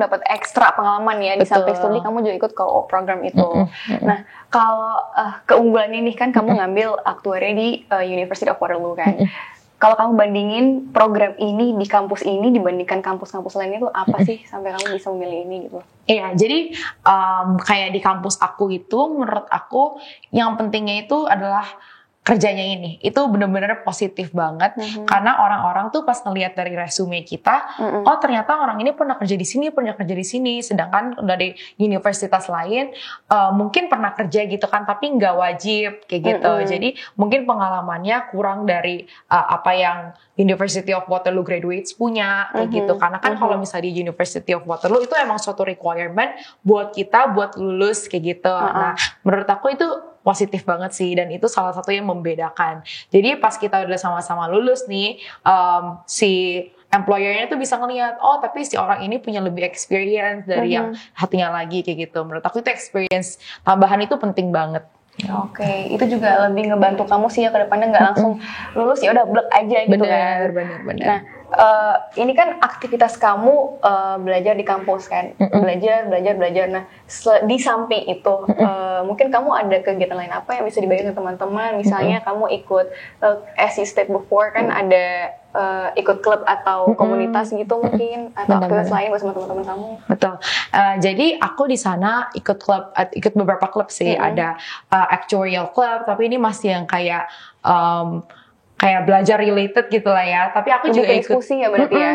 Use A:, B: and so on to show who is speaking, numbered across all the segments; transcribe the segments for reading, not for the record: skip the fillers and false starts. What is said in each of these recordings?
A: dapat ekstra pengalaman ya. Di samping studi kamu juga ikut co-op program itu. Nah, kalau keunggulannya nih kan kamu ngambil aktuaria di University of Waterloo kan. Kalau kamu bandingin program ini di kampus ini dibandingkan kampus-kampus lain itu apa sih sampai kamu bisa memilih ini gitu?
B: Iya, jadi kayak di kampus aku itu menurut aku yang pentingnya itu adalah kerjanya ini. Itu benar-benar positif banget karena orang-orang tuh pas ngelihat dari resume kita, oh ternyata orang ini pernah kerja di sini, sedangkan dari universitas lain mungkin pernah kerja gitu kan, tapi nggak wajib kayak gitu. Jadi mungkin pengalamannya kurang dari apa yang University of Waterloo graduates punya kayak gitu. Karena kan kalau misalnya di University of Waterloo itu emang suatu requirement buat kita buat lulus kayak gitu. Nah, menurut aku itu positif banget sih, dan itu salah satu yang membedakan. Jadi pas kita udah sama-sama lulus nih, si employer-nya tuh bisa ngelihat, oh tapi si orang ini punya lebih experience dari yang hatinya lagi kayak gitu. Menurut aku itu experience tambahan itu penting banget.
A: Oke, itu juga lebih ngebantu kamu sih ya ke depannya, nggak langsung lulus ya udah blek aja gitu kan.
B: Bener.
A: Nah, ini kan aktivitas kamu belajar di kampus kan, belajar. Nah, di samping itu mungkin kamu ada kegiatan lain apa yang bisa dibagi ke teman-teman? Misalnya kamu ikut, as you stated before kan ada ikut klub atau komunitas gitu mungkin, atau aktivitas lain bersama teman-teman kamu.
B: Betul. Jadi aku di sana ikut beberapa klub sih. Ada actuarial club, tapi ini masih yang kayak belajar related gitu lah ya. Tapi aku juga ikut
A: diskusi ya berarti ya.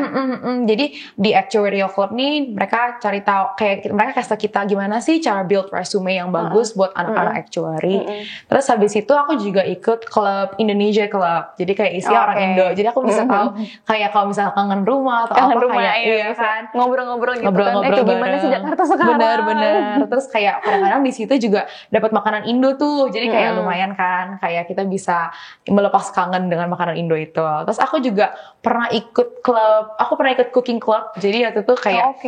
B: Jadi di actuarial club nih mereka cari tahu, kayak mereka kasih kita gimana sih cara build resume yang bagus buat anak-anak actuary. Terus habis itu aku juga ikut klub Indonesia Club. Jadi kayak isinya orang Indo. Jadi aku bisa tahu kayak kalau misalnya kangen rumah atau apa kayak
A: iya kan ngobrol-ngobrol gitu
B: ngobrol-ngobrol
A: kan. Gimana sih Jakarta sekarang?
B: Bener. Terus kayak kadang-kadang di situ juga dapat makanan Indo tuh. Jadi kayak lumayan kan, kayak kita bisa melepas kangen dengan makanan Indo itu. Terus aku juga pernah ikut cooking club. Jadi waktu itu kayak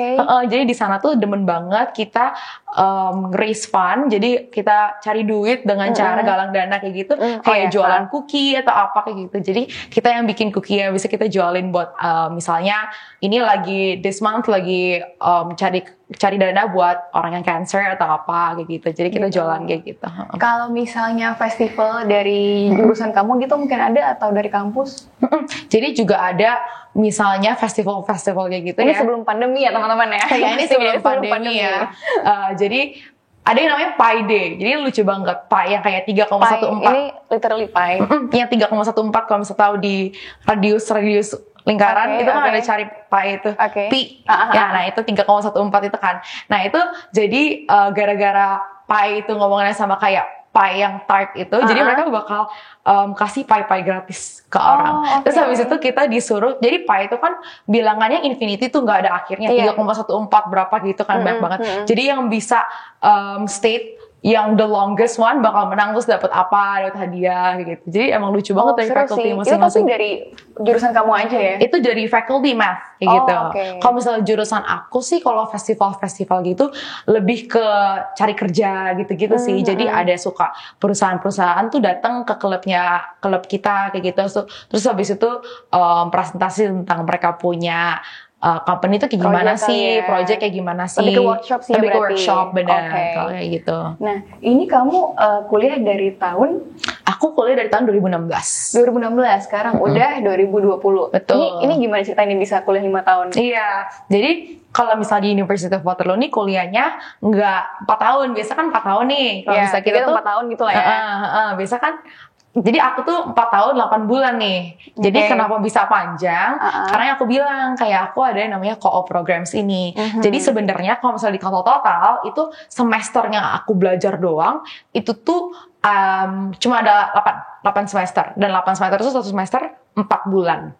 B: jadi di sana tuh demen banget kita raise fund. Jadi kita cari duit dengan cara galang dana kayak gitu, kayak jualan cookie atau apa kayak gitu. Jadi kita yang bikin cookie ya bisa kita jualin buat misalnya ini lagi this month lagi cari dana buat orang yang cancer atau apa kayak gitu. Jadi kita jualan kayak gitu.
A: Kalau misalnya festival dari jurusan kamu gitu mungkin ada atau dari kampus?
B: Jadi juga ada misalnya festival kayak gitu
A: ini
B: ya.
A: Sebelum pandemi ya teman-teman ya.
B: Kayak ini sebelum pandemi ya. Jadi ada yang namanya Pi Day. Jadi lucu banget. Pi yang kayak 3,14.
A: Ini literally Pi.
B: Yang 3,14 kalau misalnya tahu di radius lingkaran itu kan ada cari Pi itu. Pi. Ya, nah itu 3,14 itu kan. Nah itu jadi gara-gara Pi itu ngomongnya sama kayak Pi yang tart itu, jadi mereka bakal kasih Pi gratis ke orang. Terus habis itu kita disuruh, jadi Pi itu kan bilangannya infinity tuh nggak ada akhirnya, 3,14 berapa gitu kan, banyak banget. Jadi yang bisa state yang the longest one bakal menang, terus dapat hadiah gitu. Jadi emang lucu banget dari faculty masing-masing.
A: Itu pasti dari jurusan kamu aja ya?
B: Itu dari faculty math kayak gitu. Kalau misalnya jurusan aku sih, kalau festival gitu lebih ke cari kerja gitu-gitu sih. Jadi ada suka perusahaan-perusahaan tuh datang ke klub kita kayak gitu. Terus habis itu presentasi tentang mereka punya company itu kayak gimana sih, project kayak gimana sih.
A: Lebih ke workshop sih.
B: Lebih ke workshop, benar. Kalau kayak gitu.
A: Nah, ini kamu kuliah dari tahun?
B: Aku kuliah dari tahun 2016.
A: 2016, sekarang udah 2020.
B: Betul.
A: Ini gimana ceritanya bisa kuliah 5 tahun?
B: Iya, jadi kalau misalnya di University of Waterloo nih kuliahnya nggak 4 tahun, biasa kan 4 tahun nih. Kalau misalnya kita tuh
A: 4 tahun gitu lah ya.
B: Biasa kan. Jadi aku tuh 4 tahun 8 bulan nih. Jadi kenapa bisa panjang? Karena aku bilang kayak aku ada yang namanya co-op programs ini. Jadi sebenarnya kalau misalnya di total itu semesternya aku belajar doang itu tuh cuma ada 8 semester, dan 8 semester itu satu semester 4 bulan.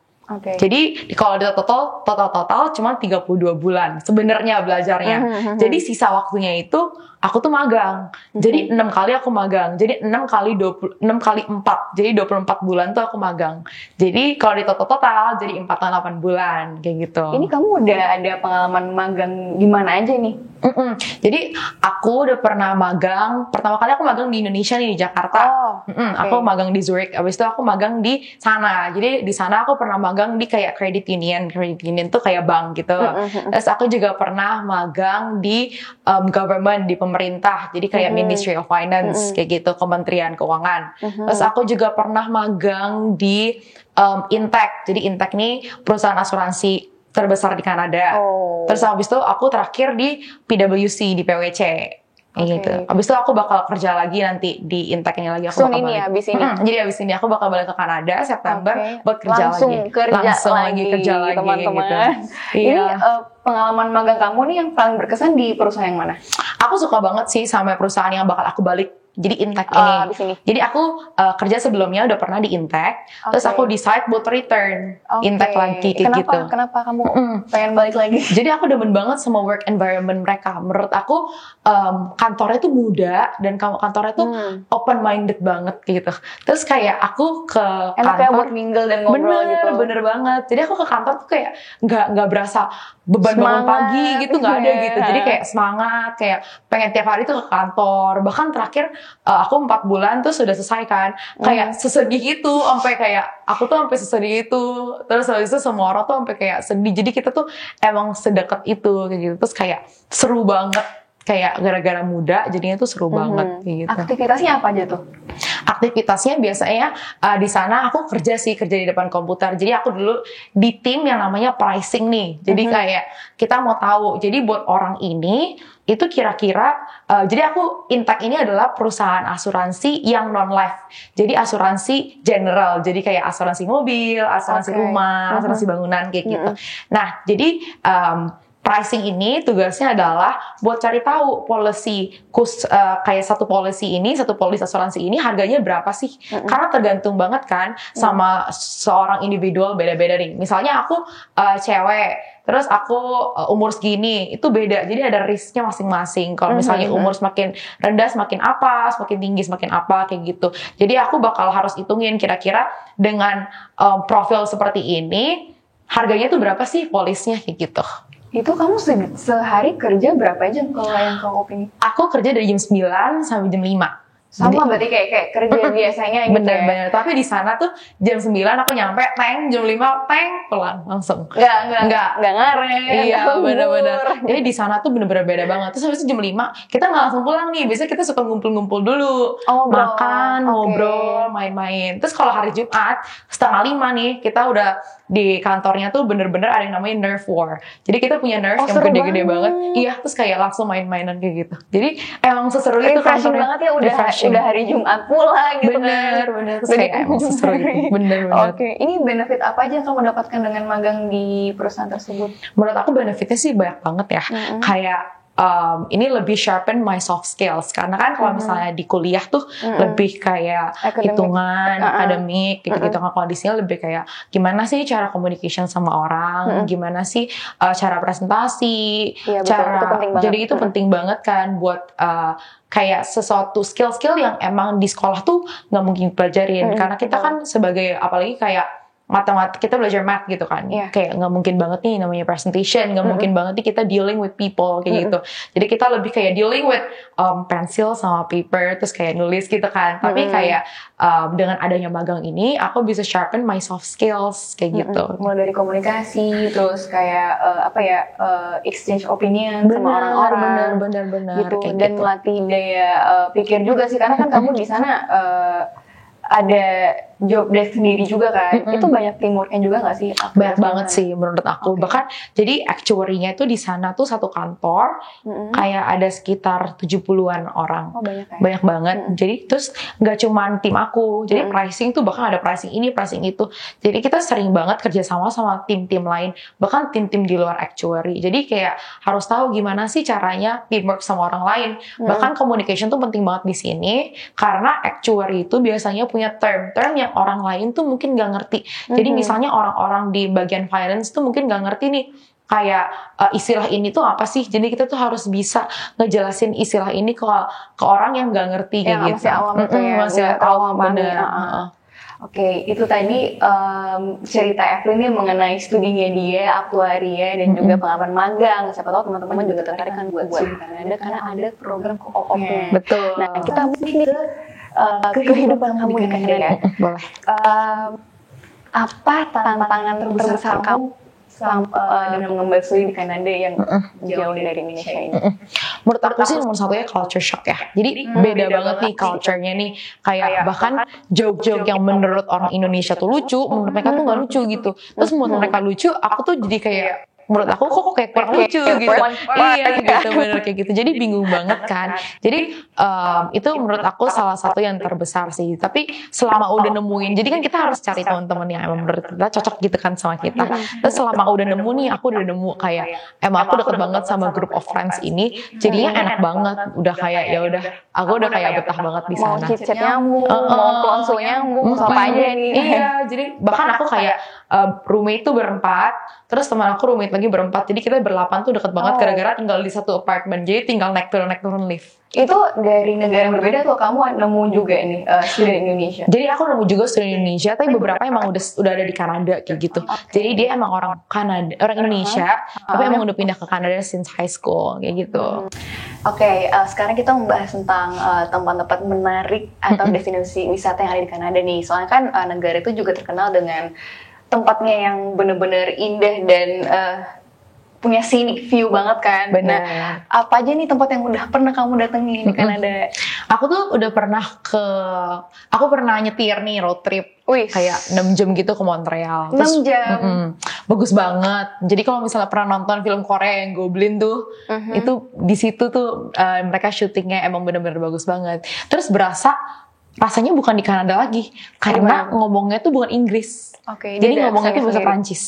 B: Jadi kalau di total cuma 32 bulan sebenarnya belajarnya. Jadi sisa waktunya itu aku tuh magang. Jadi 6 kali aku magang. Jadi 6 kali 4. Jadi 24 bulan tuh aku magang. Jadi kalau di total jadi 48 bulan kayak gitu.
A: Ini kamu udah ada pengalaman magang di mana aja nih?
B: Jadi aku udah pernah magang. Pertama kali aku magang di Indonesia nih, di Jakarta. Aku magang di Zurich. Abis itu aku magang di sana. Jadi di sana aku pernah magang di kayak credit union. Credit union tuh kayak bank gitu. Terus aku juga pernah magang di government, di pemerintah. Jadi kayak Ministry of Finance kayak gitu, Kementerian Keuangan. Terus aku juga pernah magang di Intech. Jadi Intech nih perusahaan asuransi terbesar di Kanada. Terus habis itu aku terakhir di PwC, di PwC. Gitu. Habis itu aku bakal kerja lagi nanti di Intech ini lagi. Aku bakal balik.
A: Abis ini.
B: Jadi abis ini aku bakal balik ke Kanada September buat kerja
A: langsung
B: lagi.
A: Langsung kerja lagi teman-teman. Gitu. Ini pengalaman magang kamu nih yang paling berkesan di perusahaan yang mana?
B: Aku suka banget sih sama perusahaan yang bakal aku balik. Jadi Intech ini. Jadi aku kerja sebelumnya udah pernah di Intech, terus aku decide buat return Intech lagi kayak gitu.
A: Kenapa kamu pengen balik lagi?
B: Jadi aku demen banget sama work environment mereka. Menurut aku kantornya tuh muda dan kantornya tuh open minded banget gitu. Terus kayak aku ke
A: kantor buat mingle dan ngobrol gitu.
B: Bener banget. Jadi aku ke kantor tuh kayak nggak berasa beban bangun pagi gitu, nggak ada gitu. Jadi kayak semangat, kayak pengen tiap hari tuh ke kantor. Bahkan terakhir aku 4 bulan tuh sudah selesai kan, kayak sesedih itu, sampai kayak aku tuh sampai sesedih itu. Terus habis itu semua orang tuh sampai kayak sedih. Jadi kita tuh emang sedekat itu kayak gitu. Terus kayak seru banget, kayak gara-gara muda jadinya tuh seru banget kayak gitu.
A: Aktivitasnya apa aja tuh?
B: Aktivitasnya biasanya di sana aku kerja di depan komputer. Jadi aku dulu di tim yang namanya pricing nih. Jadi kayak kita mau tahu. Jadi buat orang ini itu kira-kira jadi aku Intech ini adalah perusahaan asuransi yang non-life. Jadi asuransi general. Jadi kayak asuransi mobil, asuransi rumah, asuransi bangunan kayak gitu. Nah, jadi pricing ini tugasnya adalah buat cari tahu policy kayak satu policy asuransi ini harganya berapa sih? Karena tergantung banget kan sama seorang individual, beda-beda nih. Misalnya aku cewek, terus aku umur segini, itu beda. Jadi ada risknya masing-masing. Kalau misalnya umur semakin rendah, semakin apa, semakin tinggi, semakin apa, kayak gitu. Jadi aku bakal harus hitungin kira-kira dengan profil seperti ini, harganya tuh berapa sih polisnya kayak gitu.
A: Itu kamu sehari kerja berapa jam kalau yang kamu pilih?
B: Aku kerja dari jam 9 sampai jam 5.
A: Sama berarti kayak kerja biasanya gitu.
B: Bener. Tapi di sana tuh jam 9 aku nyampe, jam 5 pulang langsung.
A: Enggak ngaret.
B: Iya, bener-bener. Jadi di sana tuh bener-bener beda banget. Terus habis itu jam 5 kita nggak langsung pulang nih. Biasanya kita suka ngumpul-ngumpul dulu, makan, ngobrol, main-main. Terus kalau hari Jumat 4:30 nih kita udah di kantornya tuh bener-bener ada yang namanya nerve war. Jadi kita punya nerve yang gede-gede banget. Iya, terus kayak langsung main-mainan kayak gitu. Jadi emang seseru itu kantornya.
A: Banget ya, udah hari Jumat pula gitu.
B: Bener. Terus kayak emang seseru itu. Bener.
A: Ini benefit apa aja yang kamu dapatkan dengan magang di perusahaan tersebut?
B: Menurut aku benefitnya sih banyak banget ya. Kayak ini lebih sharpen my soft skills, karena kan kalau misalnya di kuliah tuh lebih kayak hitungan, akademik gitu-gitu. Kalau di sini lebih kayak gimana sih cara communication sama orang, gimana sih cara presentasi, jadi itu penting banget kan buat kayak sesuatu skill-skill yang emang di sekolah tuh nggak mungkin pelajarin, karena kita kan sebagai apalagi kayak matematika, kita belajar math gitu kan, kayak nggak mungkin banget nih namanya presentation, nggak mungkin banget nih kita dealing with people kayak gitu. Jadi kita lebih kayak dealing with pensil sama paper, terus kayak nulis gitu kan. Tapi kayak dengan adanya magang ini, aku bisa sharpen my soft skills kayak gitu.
A: Mulai dari komunikasi, terus kayak exchange opinion sama orang-orang,
B: bener
A: gitu. Dan melatih daya pikir juga sih, karena kan kamu di sana ada job desk sendiri juga kan, itu banyak teamworknya juga nggak sih?
B: Banyak banget sih menurut aku. Bahkan jadi actuary-nya itu di sana tuh satu kantor kayak ada sekitar 70-an orang. Banyak banget. Jadi terus nggak cuman tim aku, jadi pricing tuh bahkan ada pricing ini, pricing itu. Jadi kita sering banget kerjasama sama tim-tim lain, bahkan tim-tim di luar actuary. Jadi kayak harus tahu gimana sih caranya teamwork sama orang lain. Bahkan communication tuh penting banget di sini, karena actuary itu biasanya punya term yang orang lain tuh mungkin nggak ngerti. Jadi misalnya orang-orang di bagian finance tuh mungkin nggak ngerti nih kayak istilah ini tuh apa sih. Jadi kita tuh harus bisa ngejelasin istilah ini ke orang yang nggak ngerti kayak gitu.
A: Masih awam itu ya.
B: Masih awam bener.
A: Oke, itu tadi cerita Evelyn ini mengenai studinya dia, aktuaria, dan juga pengalaman magang. Siapa tahu teman-teman juga tertarik kan buat studi di Kanada karena ada program co-op-nya.
B: Betul.
A: Nah, kita mungkin ke kehidupan kamu di Kanada ya.
B: Boleh.
A: Apa tantangan terbesar kamu dalam mengembang studi di Kanada yang jauh dari Indonesia ini?
B: Menurut aku sih nomor satunya culture shock ya. Jadi beda banget nih culture-nya nih. Kayak bahkan joke-joke yang menurut orang Indonesia tuh lucu, menurut mereka tuh nggak lucu gitu. Terus menurut mereka lucu, aku tuh jadi kayak menurut aku kok kayak kurang lucu gitu. Iya gitu, bener kayak gitu. Jadi bingung banget kan. Jadi itu menurut aku salah satu yang terbesar sih. Tapi selama udah nemuin, jadi kan kita harus cari teman-teman yang emang menurut kita cocok gitu kan sama kita. Terus selama udah nemu nih, aku udah nemu kayak emang aku deket banget sama group of friends ini. Jadinya enak banget. Udah kayak ya udah, aku udah kayak betah banget di sana.
A: Mau chit-chat nyambung, mau konsul nyambung, apa aja nih.
B: Iya, jadi bahkan aku kayak roommate tuh berempat, terus teman aku roommate lagi berempat, jadi kita berlapan tuh deket banget gara-gara tinggal di satu apartemen, jadi tinggal naik turun lift.
A: Itu dari negara yang berbeda atau kamu nemu juga ini student Indonesia?
B: Jadi aku nemu juga student Indonesia, tapi beberapa emang udah ada di Kanada kayak gitu. Jadi dia emang orang Indonesia, tapi emang udah pindah ke Kanada since high school kayak gitu.
A: Oke, sekarang kita membahas tentang tempat-tempat menarik atau destinasi wisata yang ada di Kanada nih. Soalnya kan negara itu juga terkenal dengan tempatnya yang benar-benar indah dan punya scenic view banget kan.
B: Benar.
A: Nah, apa aja nih tempat yang udah pernah kamu datangi di Kanada?
B: Aku tuh udah pernah aku pernah nyetir nih road trip. Kayak 6 jam gitu ke Montreal.
A: 6 jam?
B: Bagus banget. Jadi kalau misalnya pernah nonton film Korea yang Goblin tuh, itu di situ tuh mereka syutingnya emang bener-bener bagus banget. Terus rasanya bukan di Kanada lagi. Karena ngomongnya tuh bukan Inggris. Jadi ngomongnya tuh bahasa Prancis.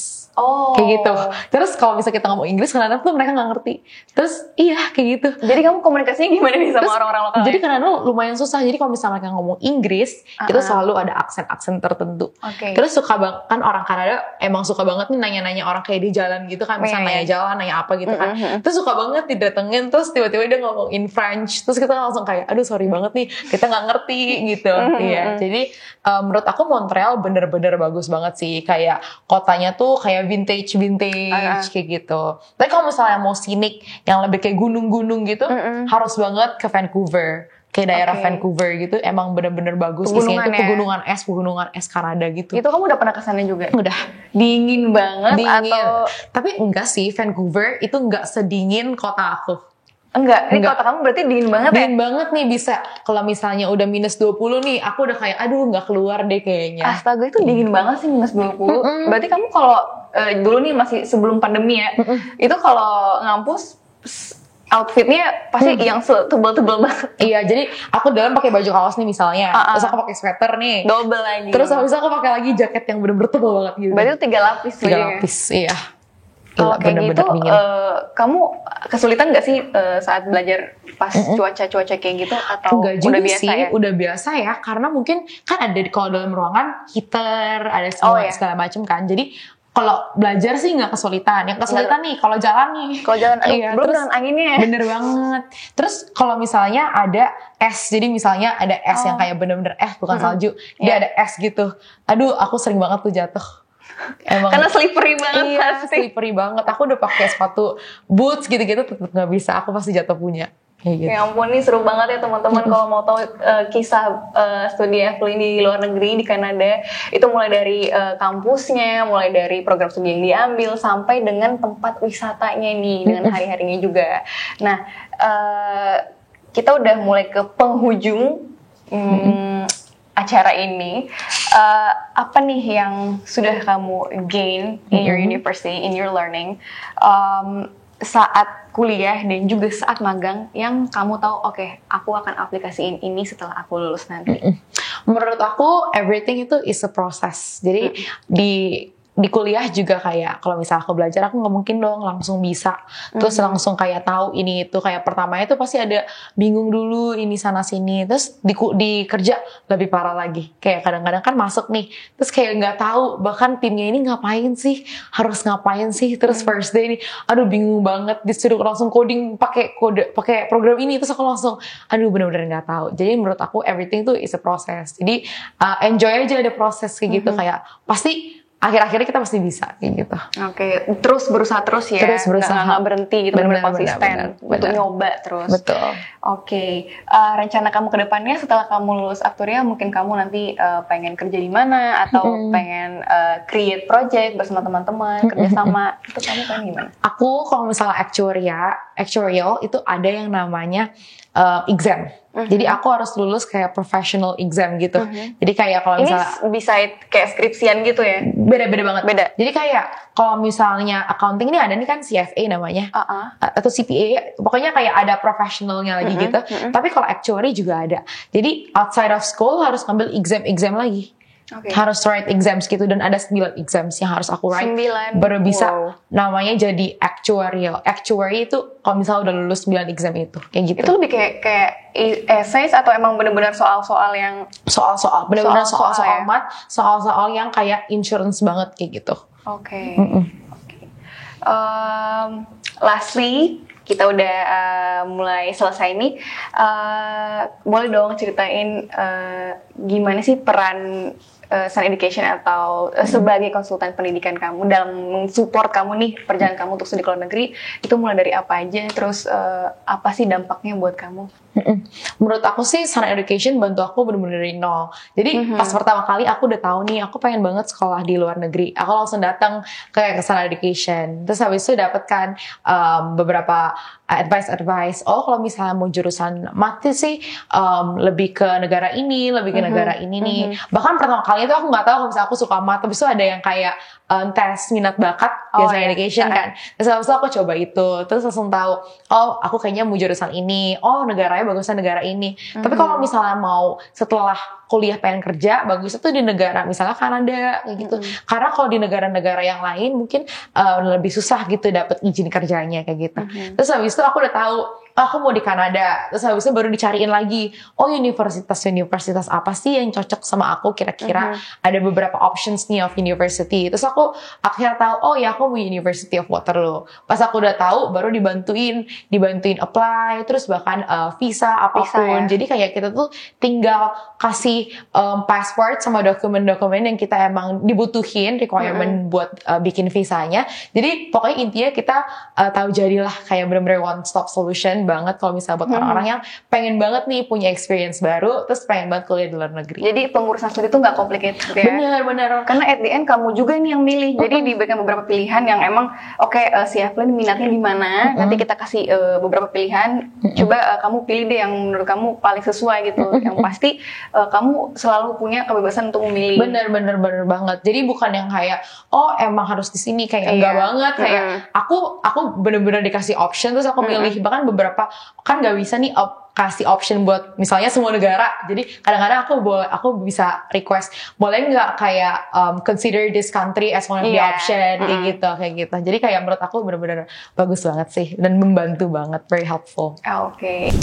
B: Kayak gitu. Terus kalau misalnya kita ngomong Inggris, kadang-kadang tuh mereka nggak ngerti. Terus iya kayak gitu.
A: Jadi kamu komunikasinya gimana nih sama orang-orang lokal?
B: Jadi kadang-kadang lumayan susah. Jadi kalau misalnya mereka ngomong Inggris, itu selalu ada aksen-aksen tertentu. Terus suka banget kan orang Kanada emang suka banget nih nanya-nanya orang kayak di jalan gitu kan, misalnya nanya jalan, nanya apa gitu kan. Terus suka banget didatengin, terus tiba-tiba dia ngomong in French, terus kita langsung kayak, aduh sorry banget nih, kita nggak ngerti gitu. Iya. Jadi menurut aku Montreal bener-bener bagus banget sih. Kayak kotanya tuh kayak vintage kayak gitu. Tapi kalau misalnya mau scenic yang lebih kayak gunung-gunung gitu, harus banget ke Vancouver. Kayak daerah Vancouver gitu, emang bener-bener bagus. Isinya itu pegunungan es Kanada gitu.
A: Itu kamu udah pernah kesana juga?
B: Udah.
A: Dingin banget atau?
B: Tapi enggak sih, Vancouver itu enggak sedingin kota aku.
A: Enggak. Kota kamu berarti dingin banget ya?
B: Dingin banget nih, bisa. Kalau misalnya udah minus 20 nih, aku udah kayak, aduh nggak keluar deh kayaknya.
A: Astaga, itu dingin banget sih minus 20. Berarti kamu kalau dulu nih masih sebelum pandemi ya, itu kalau ngampus outfitnya pasti yang tebel-tebel banget.
B: Iya, jadi aku dalam pakai baju kaos nih misalnya, terus aku pakai sweater nih,
A: double lagi.
B: Terus habis aku pakai lagi jaket yang bener-bener tebel banget gitu.
A: Berarti itu 3 lapis.
B: 3 lapis, iya.
A: Kalau kayak gitu, kamu kesulitan nggak sih saat belajar pas cuaca-cuaca kayak gitu atau
B: enggak juga
A: udah biasa
B: sih,
A: ya?
B: Udah biasa ya, karena mungkin kan ada kalau dalam ruangan heater, ada segala macam kan. Jadi kalau belajar sih nggak kesulitan. Yang kesulitan nih kalau jalan nih.
A: Kalau jalan,
B: iya,
A: belum dengan anginnya.
B: Bener banget. Terus kalau misalnya ada es, jadi misalnya ada es yang kayak bener-bener es bukan salju, dia ada es gitu. Aduh, aku sering banget tuh jatuh. Emang,
A: karena slippery banget.
B: Iya, slippery banget. Aku udah pakai sepatu boots gitu-gitu tetap nggak bisa. Aku pasti jatuh punya. Gitu.
A: Ya ampun, ini seru banget ya teman-teman. Kalau mau tahu kisah studi Evelyn di luar negeri di Kanada, itu mulai dari kampusnya, mulai dari program studi yang diambil, sampai dengan tempat wisatanya nih, dengan hari-harinya juga. Nah, kita udah mulai ke penghujung acara ini. Apa nih yang sudah kamu gain in your university, in your learning, saat kuliah dan juga saat magang yang kamu tahu, oke, aku akan aplikasiin ini setelah aku lulus nanti?
B: Menurut aku everything itu is a process. Jadi di di kuliah juga kayak kalau misalnya aku belajar aku nggak mungkin dong langsung bisa terus langsung kayak tahu ini itu, kayak pertamanya itu pasti ada bingung dulu ini sana sini, terus di kerja lebih parah lagi, kayak kadang-kadang kan masuk nih terus kayak nggak tahu bahkan timnya ini ngapain sih, harus ngapain sih, terus first day ini aduh bingung banget disuruh langsung coding pakai program ini, terus aku langsung aduh benar-benar nggak tahu. Jadi menurut aku everything tuh is a process, jadi enjoy aja ada proses kayak gitu, kayak pasti akhir-akhirnya kita pasti bisa kayak gitu.
A: Oke, terus berusaha terus ya.
B: Terus berusaha.
A: Nggak berhenti gitu, benar konsisten untuk nyoba terus.
B: Betul.
A: Oke, rencana kamu ke depannya setelah kamu lulus aktuaria, mungkin kamu nanti pengen kerja di mana atau pengen create project bersama teman-teman, kerjasama, itu kamu pengen gimana?
B: Aku kalau misalnya actuarial itu ada yang namanya exam. Jadi aku harus lulus kayak professional exam gitu. Jadi kayak kalau misalnya
A: ini bisa kayak skripsian gitu ya?
B: Beda banget.
A: Beda.
B: Jadi kayak kalau misalnya accounting ini ada nih kan CFA namanya, atau CPA, pokoknya kayak ada professionalnya lagi gitu. Tapi kalau actuary juga ada. Jadi outside of school harus ngambil exam lagi. Harus write exams gitu, dan ada 9 exams yang harus aku write
A: 9.
B: baru bisa namanya jadi actuarial. Actuary itu kalau misalnya udah lulus 9 exam itu kayak gitu.
A: Itu lebih kayak essays atau emang benar-benar soal-soal yang
B: benar-benar soal-soal mat, soal-soal yang kayak insurance banget kayak gitu.
A: Oke. Lastly, kita udah mulai selesai nih. Boleh dong ceritain gimana sih peran Sun Education atau sebagai konsultan pendidikan kamu dalam mensupport kamu nih perjalanan kamu untuk studi ke luar negeri, itu mulai dari apa aja, terus apa sih dampaknya buat kamu?
B: Menurut aku sih Sun Education bantu aku bener-bener dari nol. Jadi pas pertama kali aku udah tahu nih aku pengen banget sekolah di luar negeri, aku langsung datang ke Sun Education. Terus habis itu dapatkan beberapa advice. Oh kalau misalnya mau jurusan mati sih lebih ke negara ini, lebih ke negara ini nih. Bahkan pertama kali itu aku nggak tahu kalau misalnya aku suka mat. Habis itu ada yang kayak tes minat bakat di Sun Education kan. Terus habis itu aku coba itu, terus langsung tahu oh aku kayaknya mau jurusan ini. Oh negaranya bagusnya negara ini. Tapi kalau misalnya mau setelah kuliah pengen kerja, bagusnya tuh di negara misalnya Kanada kayak gitu. Karena kalau di negara-negara yang lain mungkin lebih susah gitu dapat izin kerjanya kayak gitu. Terus habis itu aku udah tahu aku mau di Kanada. Terus habis itu baru dicariin lagi, oh universitas apa sih yang cocok sama aku kira-kira. Ada beberapa options nih of university. Terus aku akhirnya tahu, oh ya aku mau University of Waterloo. Pas aku udah tahu baru dibantuin apply, terus bahkan visa apapun. Jadi kayak kita tuh tinggal kasih passport sama dokumen-dokumen yang kita emang dibutuhin requirement buat bikin visanya. Jadi pokoknya intinya kita tahu jadilah kayak bener-bener one stop solution banget kalau misalnya buat orang-orang yang pengen banget nih punya experience baru terus pengen banget kuliah di luar negeri.
A: Jadi pengurusan studi itu nggak complicated ya?
B: Bener.
A: Karena at the end kamu juga nih yang milih. Jadi diberikan beberapa pilihan yang emang si Evelyn minatnya di mana. Nanti kita kasih beberapa pilihan. Coba kamu pilih deh yang menurut kamu paling sesuai gitu. Yang pasti kamu selalu punya kebebasan untuk memilih.
B: Bener banget. Jadi bukan yang kayak oh emang harus di sini, kayak enggak banget. Kayak aku bener-bener dikasih option terus aku milih. Bahkan beberapa kan nggak bisa nih kasih option buat misalnya semua negara. Jadi kadang-kadang aku bisa request boleh nggak kayak consider this country as one of the option kayak gitu. Jadi kayak menurut aku benar-benar bagus banget sih dan membantu banget, very helpful.
A: Oke.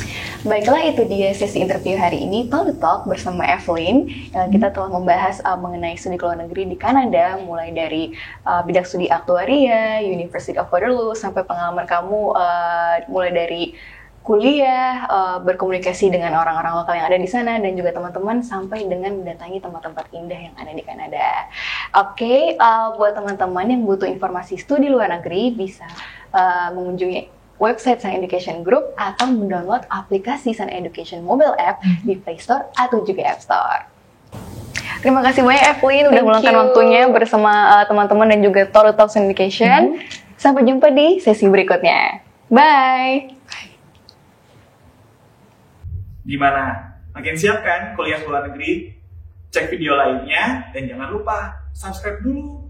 A: Baiklah, itu dia sesi interview hari ini Talk Talk bersama Evelyn. Kita telah membahas mengenai studi ke luar negeri di Kanada, mulai dari bidang studi aktuaria, University of Waterloo, sampai pengalaman kamu mulai dari kuliah, berkomunikasi dengan orang-orang lokal yang ada di sana dan juga teman-teman sampai dengan mendatangi tempat-tempat indah yang ada di Kanada. Oke, buat teman-teman yang butuh informasi studi luar negeri bisa mengunjungi website Sun Education Group atau mendownload aplikasi Sun Education mobile app di Play Store atau juga App Store. Terima kasih banyak Evelyn udah meluangkan waktunya bersama teman-teman dan juga Talk Sun Education. Sampai jumpa di sesi berikutnya. Bye!
C: Gimana? Makin siap kan kuliah ke luar negeri? Cek video lainnya dan jangan lupa subscribe dulu.